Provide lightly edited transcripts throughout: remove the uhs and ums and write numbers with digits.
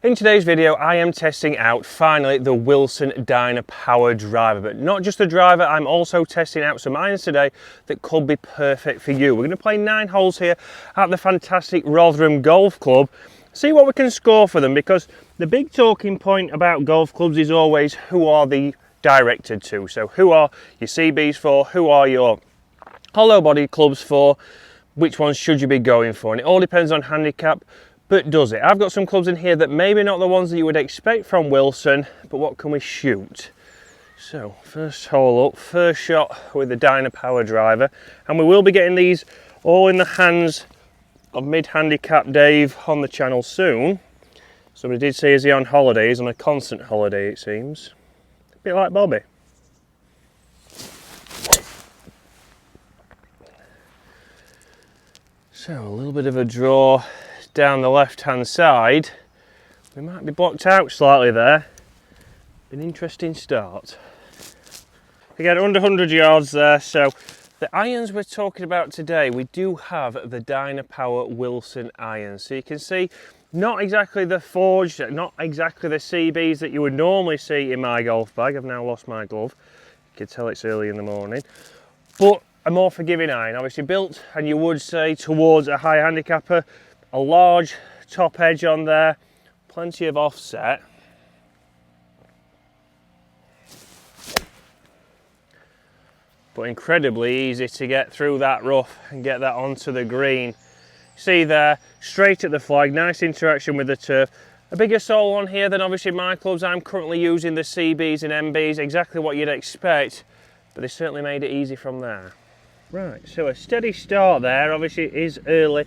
In today's video, I am testing out, finally, the Wilson DYNAPOWER driver. But not just the driver, I'm also testing out some irons today that could be perfect for you. We're going to play 9 holes here at the fantastic Rotherham Golf Club. See what we can score for them, because the big talking point about golf clubs is always who are they directed to. So who are your CBs for, who are your hollow body clubs for, which ones should you be going for? And it all depends on handicap. But does it? I've got some clubs in here that maybe not the ones that you would expect from Wilson, but what can we shoot? So, first hole up, first shot with the DYNAPOWER driver, and we will be getting these all in the hands of mid-handicap Dave on the channel soon. Somebody did say, is he on holiday? He's on a constant holiday, it seems. A bit like Bobby. So, a little bit of a draw down the left hand side. We might be blocked out slightly there. An interesting start. Again, under 100 yards there. So the irons we're talking about today, we do have the DYNAPOWER Wilson irons. So you can see not exactly the forged, not exactly the CBs that you would normally see in my golf bag. I've now lost my glove. You can tell it's early in the morning. But a more forgiving iron, obviously built, and you would say towards a high handicapper. A large top edge on there, plenty of offset. But incredibly easy to get through that rough and get that onto the green. See there, straight at the flag, nice interaction with the turf. A bigger sole on here than obviously my clubs. I'm currently using the CBs and MBs, exactly what you'd expect, but they certainly made it easy from there. Right, so a steady start there. Obviously it is early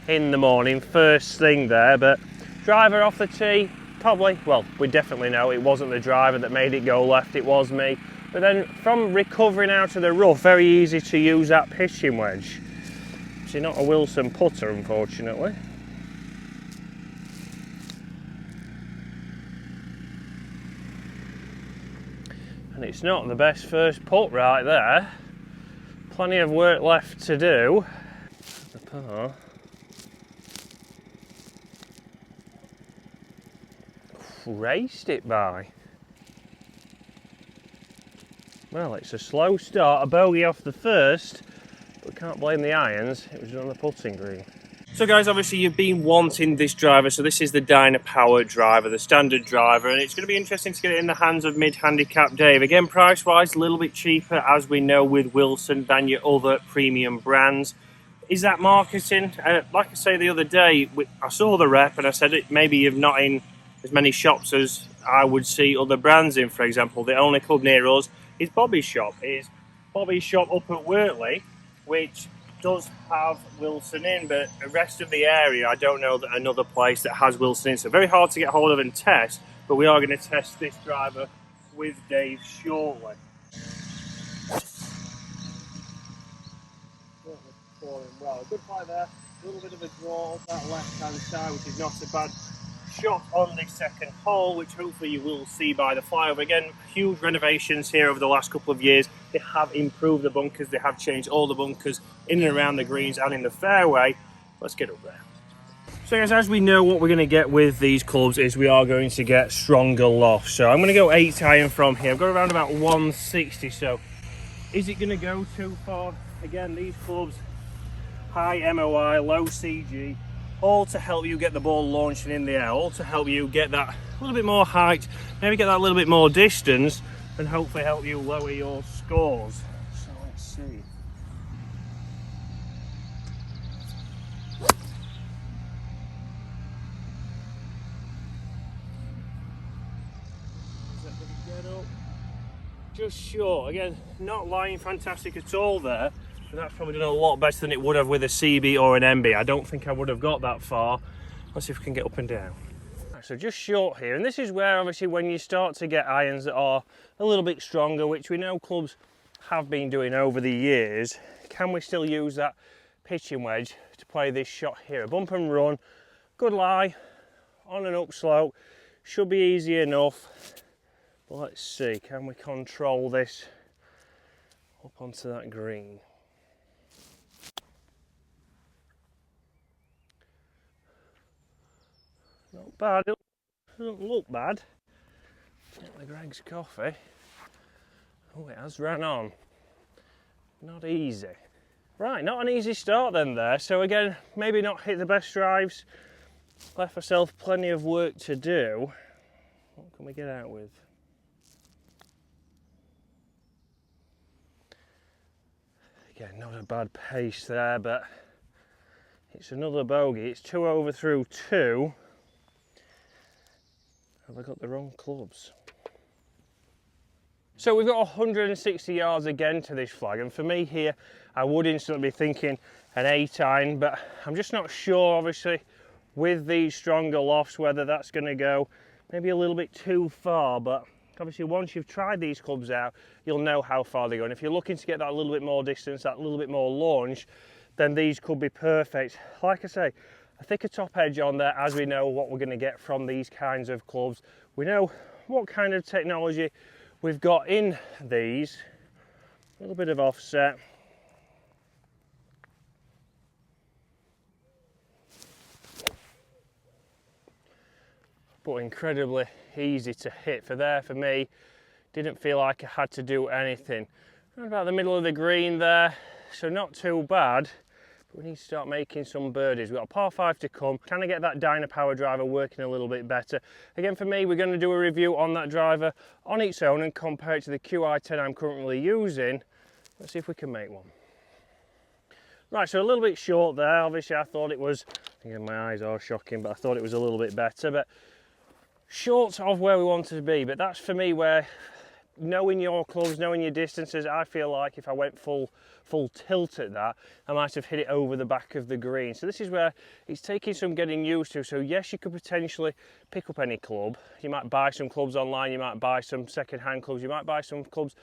in the morning, first thing there, but driver off the tee, probably, well, we definitely know it wasn't the driver that made it go left, it was me. But then from recovering out of the rough, very easy to use that pitching wedge. See, not a Wilson putter, unfortunately. And it's not the best first putt right there. Plenty of work left to do. The par. Raced it by. Well, it's a slow start, a bogey off the first, but can't blame the irons, it was on the putting green. So guys, obviously you've been wanting this driver, so this is the DYNAPOWER driver, the standard driver, and it's going to be interesting to get it in the hands of mid-handicap Dave. Again, price-wise, a little bit cheaper, as we know, with Wilson than your other premium brands. Is that marketing? Like I say the other day, I saw the rep and I said maybe you're not in as many shops as I would see other brands in. For example, the only club near us is Bobby's shop. Is Bobby's shop up at Wortley, which does have Wilson in, but the rest of the area, I don't know that another place that has Wilson in. So very hard to get hold of and test, but we are going to test this driver with Dave shortly. Well, good play there. A little bit of a draw up that left-hand side, which is not a bad shot on the second hole, which hopefully you will see by the flyover. Again, huge renovations here over the last couple of years. They have improved the bunkers. They have changed all the bunkers in and around the greens and in the fairway. Let's get up there. So guys, as we know, what we're going to get with these clubs is we are going to get stronger loft. So I'm going to go 8 iron from here. I've got around about 160. So is it going to go too far? Again, these clubs, high MOI, low CG, all to help you get the ball launching in the air, all to help you get that a little bit more height, maybe get that little bit more distance, and hopefully help you lower your scores. So let's see. Is that going to get up? Just short. Again, not lying fantastic at all there. And that's probably done a lot better than it would have with a CB or an MB. I don't think I would have got that far. Let's see if we can get up and down. Right, so just short here, and this is where obviously when you start to get irons that are a little bit stronger, which we know clubs have been doing over the years, can we still use that pitching wedge to play this shot here? A bump and run, good lie, on an upslope, should be easy enough. But let's see, can we control this up onto that green? Not bad. Doesn't look bad. The Greg's coffee. Oh, it has ran on. Not easy. Right, not an easy start then there. So again, maybe not hit the best drives. Left myself plenty of work to do. What can we get out with? Again, not a bad pace there, but it's another bogey. It's 2 over through 2. Have I got the wrong clubs? So we've got 160 yards again to this flag, and for me here, I would instantly be thinking an 8-iron, but I'm just not sure, obviously, with these stronger lofts, whether that's going to go maybe a little bit too far. But obviously, once you've tried these clubs out, you'll know how far they go. And if you're looking to get that little bit more distance, that little bit more launch, then these could be perfect. Like I say, a thicker top edge on there, as we know what we're going to get from these kinds of clubs. We know what kind of technology we've got in these. A little bit of offset. But incredibly easy to hit. For me, didn't feel like I had to do anything. Around about the middle of the green there, so not too bad. But we need to start making some birdies. We've got a par 5 to come. Kind of get that DYNAPOWER driver working a little bit better. Again, for me, we're going to do a review on that driver on its own and compare it to the QI10 I'm currently using. Let's see if we can make one. Right, so a little bit short there. Obviously, I thought it was, again, my eyes are shocking, but I thought it was a little bit better. But short of where we wanted to be. But that's for me where, knowing your clubs, knowing your distances, I feel like if I went full tilt at that, I might have hit it over the back of the green. So this is where it's taking some getting used to. So yes, you could potentially pick up any club. You might buy some clubs online, you might buy some second-hand clubs, you might buy some clubs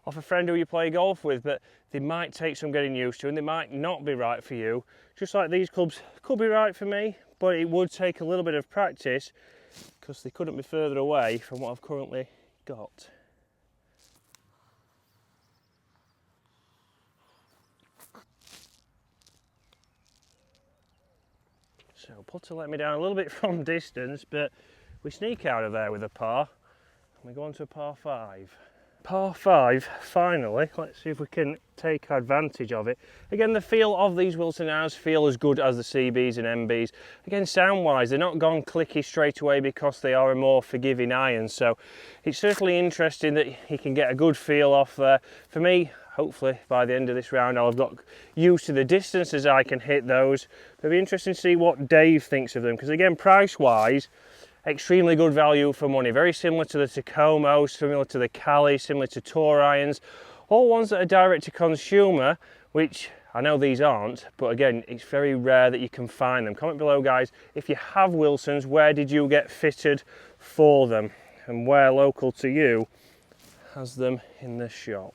off a friend who you play golf with, but they might take some getting used to and they might not be right for you. Just like these clubs could be right for me, but it would take a little bit of practice because they couldn't be further away from what I've currently got. So putter let me down a little bit from distance, but we sneak out of there with a par and we go on to a par 5. Par 5, finally. Let's see if we can take advantage of it. Again, the feel of these Wilson irons feel as good as the CBs and MBs. Again, sound-wise, they're not gone clicky straight away because they are a more forgiving iron. So it's certainly interesting that you can get a good feel off there. For me, hopefully by the end of this round, I'll have got used to the distances I can hit those. It'll be interesting to see what Dave thinks of them, because again, price-wise, extremely good value for money. Very similar to the Tacoma, similar to the Cali, similar to Tour irons. All ones that are direct to consumer, which I know these aren't, but again, it's very rare that you can find them. Comment below, guys, if you have Wilsons, where did you get fitted for them? And where local to you has them in the shop.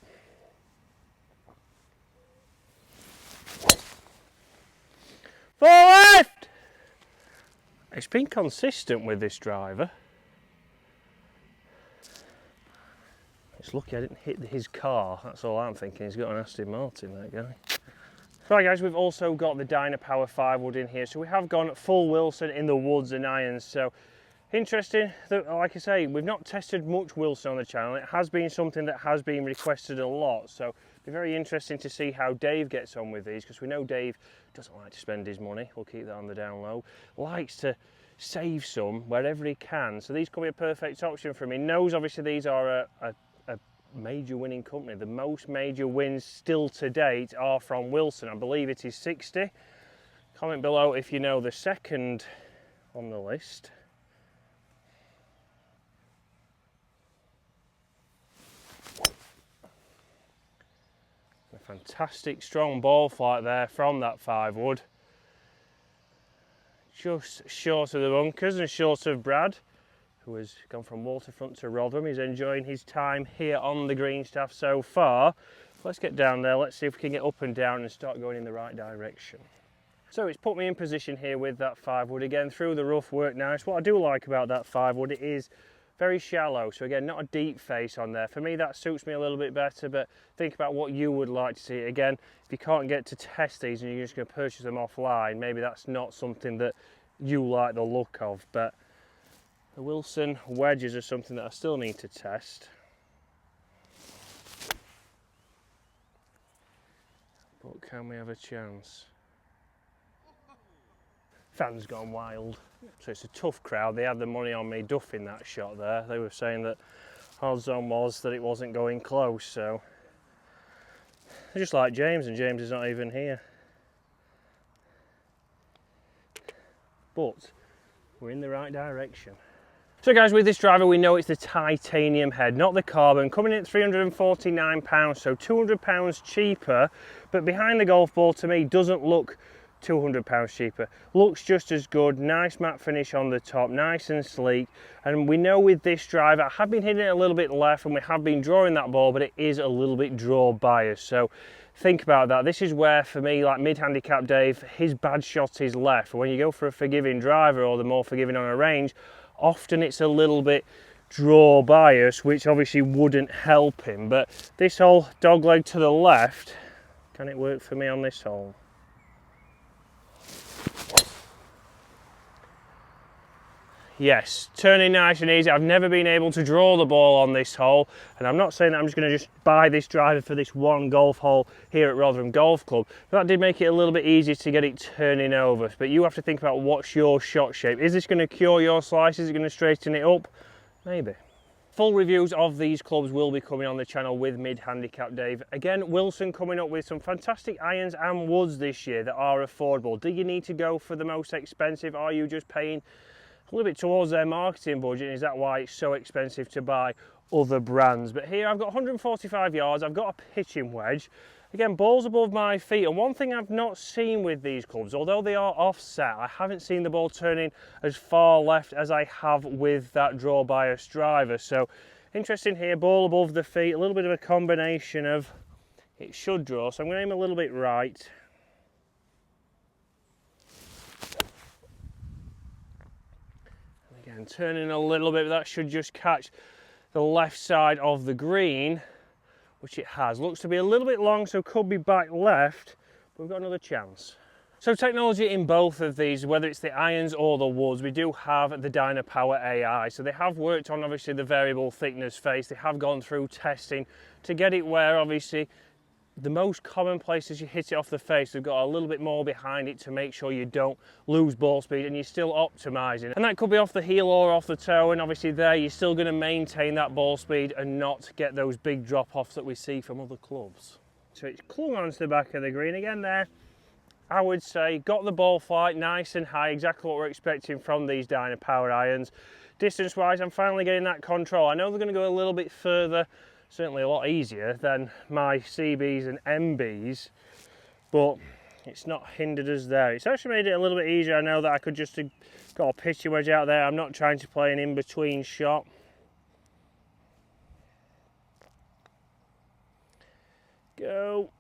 Full left! It's been consistent with this driver. It's lucky I didn't hit his car, that's all I'm thinking. He's got an Aston Martin, that guy. Right guys, we've also got the DYNAPOWER 5 wood in here. So we have gone full Wilson in the woods and irons. So interesting that, like I say, we've not tested much Wilson on the channel. It has been something that has been requested a lot. So it'll be very interesting to see how Dave gets on with these, because we know Dave doesn't like to spend his money. We'll keep that on the down low. Likes to save some wherever he can. So these could be a perfect option for him. He knows obviously these are a major winning company. The most major wins still to date are from Wilson. I believe it is 60. Comment below if you know the second on the list. A fantastic strong ball flight there from that 5 wood. Just short of the bunkers and short of Brad, who has gone from Waterfront to Rotherham. He's enjoying his time here on the green staff so far. Let's get down there, let's see if we can get up and down and start going in the right direction. So it's put me in position here with that 5 wood. Again, through the rough work nice. What I do like about that 5 wood, it is very shallow. So again, not a deep face on there. For me, that suits me a little bit better, but think about what you would like to see. Again, if you can't get to test these and you're just going to purchase them offline, maybe that's not something that you like the look of. But The Wilson wedges are something that I still need to test. But can we have a chance? Fans gone wild. So it's a tough crowd. They had the money on me duffing that shot there. They were saying that odds on was that it wasn't going close, so they're just like James, and James is not even here. But we're in the right direction. So guys, with this driver we know it's the titanium head, not the carbon, coming in at £349, so £200 cheaper, but behind the golf ball to me doesn't look £200 cheaper. Looks just as good, nice matte finish on the top, nice and sleek. And we know with this driver, I have been hitting it a little bit left and we have been drawing that ball, but it is a little bit draw biased. So think about that. This is where, for me, like mid-handicap Dave, his bad shot is left. When you go for a forgiving driver or the more forgiving on a range, often it's a little bit draw bias, which obviously wouldn't help him. But this hole, dogleg to the left, can it work for me on this hole? Yes, turning nice and easy. I've never been able to draw the ball on this hole, and I'm not saying that I'm just going to just buy this driver for this one golf hole here at Rotherham Golf Club, but that did make it a little bit easier to get it turning over. But you have to think about what's your shot shape. Is this going to cure your slice? Is it going to straighten it up? Maybe. Full reviews of these clubs will be coming on the channel with mid-handicap Dave. Again, Wilson coming up with some fantastic irons and woods this year that are affordable. Do you need to go for the most expensive? Are you just paying a little bit towards their marketing budget, and is that why it's so expensive to buy other brands? But here I've got 145 yards, I've got a pitching wedge. Again, balls above my feet, and one thing I've not seen with these clubs, although they are offset, I haven't seen the ball turning as far left as I have with that draw bias driver. So interesting here, ball above the feet, a little bit of a combination of it should draw, so I'm going to aim a little bit right. And turning a little bit, that should just catch the left side of the green, which it has. Looks to be a little bit long, so could be back left, but we've got another chance. So technology in both of these, whether it's the irons or the woods, we do have the DYNAPOWER AI. So they have worked on obviously the variable thickness face. They have gone through testing to get it where obviously the most common places you hit it off the face, they've got a little bit more behind it to make sure you don't lose ball speed and you're still optimizing. And that could be off the heel or off the toe, and obviously there you're still going to maintain that ball speed and not get those big drop-offs that we see from other clubs. So it's clung onto the back of the green again there. I would say got the ball flight nice and high, exactly what we're expecting from these DYNAPOWER irons. Distance wise, I'm finally getting that control. I know they're going to go a little bit further, certainly a lot easier than my CBs and MBs, but it's not hindered us there. It's actually made it a little bit easier. I know that I could just have got a pitching wedge out there. I'm not trying to play an in-between shot. Go.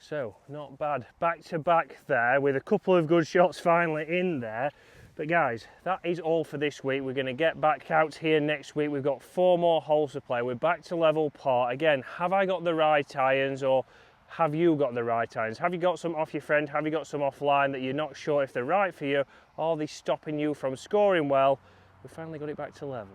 So, not bad. Back to back there with a couple of good shots finally in there. But guys, that is all for this week. We're going to get back out here next week. We've got 4 more holes to play. We're back to level par. Again, have I got the right irons, or have you got the right irons? Have you got some off your friend? Have you got some offline that you're not sure if they're right for you? Or are they stopping you from scoring well? We finally got it back to level.